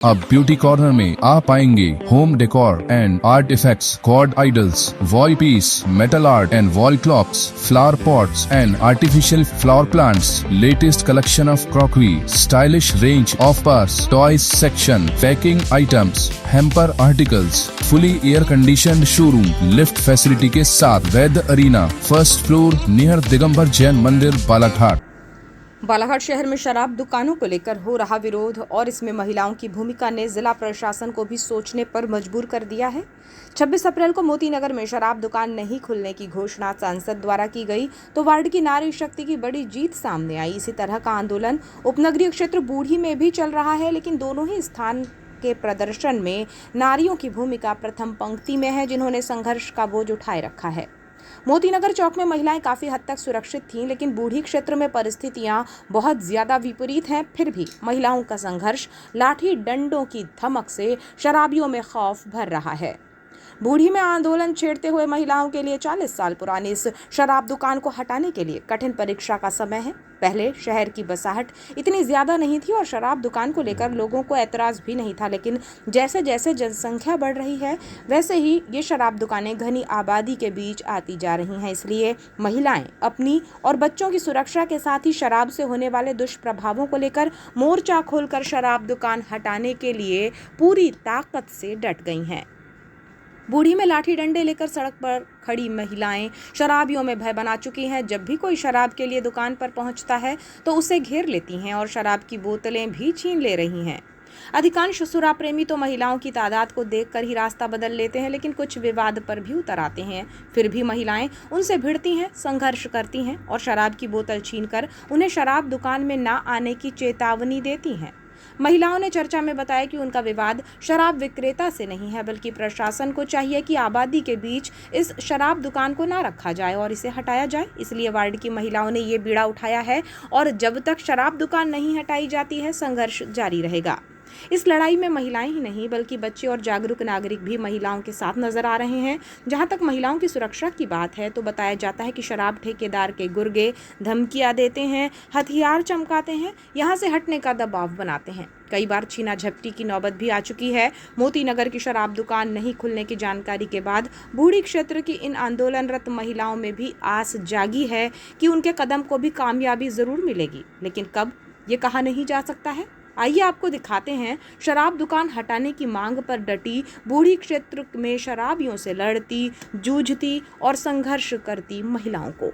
अब beauty corner में आप पाएंगे home decor and art effects, God idols, wall piece, metal art and wall clocks, flower pots and artificial flower plants, latest collection of crockery, stylish range of purse, toys section, packing items, hamper articles, fully air conditioned showroom, lift facility के साथ Vaid arena, first floor near Digambar Jain Mandir, Balaghat. Balaghat शहर में शराब दुकानों को लेकर हो रहा विरोध और इसमें महिलाओं की भूमिका ने जिला प्रशासन को भी सोचने पर मजबूर कर दिया है। 26 अप्रैल को मोती नगर में शराब दुकान नहीं खुलने की घोषणा सांसद द्वारा की गई तो वार्ड की नारी शक्ति की बड़ी जीत सामने आई। इसी तरह का आंदोलन उपनगरीय क्षेत्र बूढ़ी में भी चल रहा है, लेकिन दोनों ही स्थान के प्रदर्शन में नारियों की भूमिका प्रथम पंक्ति में है, जिन्होंने संघर्ष का बोझ उठाए रखा है। मोती नगर चौक में महिलाएं काफी हद तक सुरक्षित थीं, लेकिन बूढ़ी क्षेत्र में परिस्थितियां बहुत ज्यादा विपरीत हैं। फिर भी महिलाओं का संघर्ष लाठी डंडों की धमक से शराबियों में खौफ भर रहा है। बूढ़ी में आंदोलन छेड़ते हुए महिलाओं के लिए 40 साल पुरानी इस शराब दुकान को हटाने के लिए कठिन परीक्षा का समय है। पहले शहर की बसाहट इतनी ज्यादा नहीं थी और शराब दुकान को लेकर लोगों को ऐतराज भी नहीं था, लेकिन जैसे जैसे जनसंख्या बढ़ रही है वैसे ही ये शराब दुकानें घनी आबादी के बीच आती जा रही हैं। इसलिए महिलाएं अपनी और बच्चों की सुरक्षा के साथ ही शराब से होने वाले दुष्प्रभावों को लेकर मोर्चा खोलकर शराब दुकान हटाने के लिए पूरी ताकत से डट गई हैं। बूढ़ी में लाठी डंडे लेकर सड़क पर खड़ी महिलाएं शराबियों में भय बना चुकी हैं। जब भी कोई शराब के लिए दुकान पर पहुंचता है तो उसे घेर लेती हैं और शराब की बोतलें भी छीन ले रही हैं। अधिकांश शराब प्रेमी तो महिलाओं की तादाद को देखकर ही रास्ता बदल लेते हैं, लेकिन कुछ विवाद पर भी उतर आते हैं। फिर भी महिलाएं उनसे भिड़ती हैं, संघर्ष करती हैं और शराब की बोतल छीनकर उन्हें शराब दुकान में ना आने की चेतावनी देती हैं। महिलाओं ने चर्चा में बताया कि उनका विवाद शराब विक्रेता से नहीं है, बल्कि प्रशासन को चाहिए कि आबादी के बीच इस शराब दुकान को ना रखा जाए और इसे हटाया जाए। इसलिए वार्ड की महिलाओं ने ये बीड़ा उठाया है और जब तक शराब दुकान नहीं हटाई जाती है संघर्ष जारी रहेगा। इस लड़ाई में महिलाएं ही नहीं बल्कि बच्चे और जागरूक नागरिक भी महिलाओं के साथ नजर आ रहे हैं। जहां तक महिलाओं की सुरक्षा की बात है तो बताया जाता है कि शराब ठेकेदार के गुर्गे धमकियां देते हैं, हथियार चमकाते हैं, यहां से हटने का दबाव बनाते हैं। कई बार छीना झपटी की नौबत भी आ चुकी है। मोती नगर की शराब दुकान नहीं खुलने की जानकारी के बाद बूढ़ी क्षेत्र की इन आंदोलनरत महिलाओं में भी आस जागी है कि उनके कदम को भी कामयाबी जरूर मिलेगी, लेकिन कब ये कहा नहीं जा सकता है। आइए आपको दिखाते हैं शराब दुकान हटाने की मांग पर डटी बूढ़ी क्षेत्र में शराबियों से लड़ती, जूझती और संघर्ष करती महिलाओं को।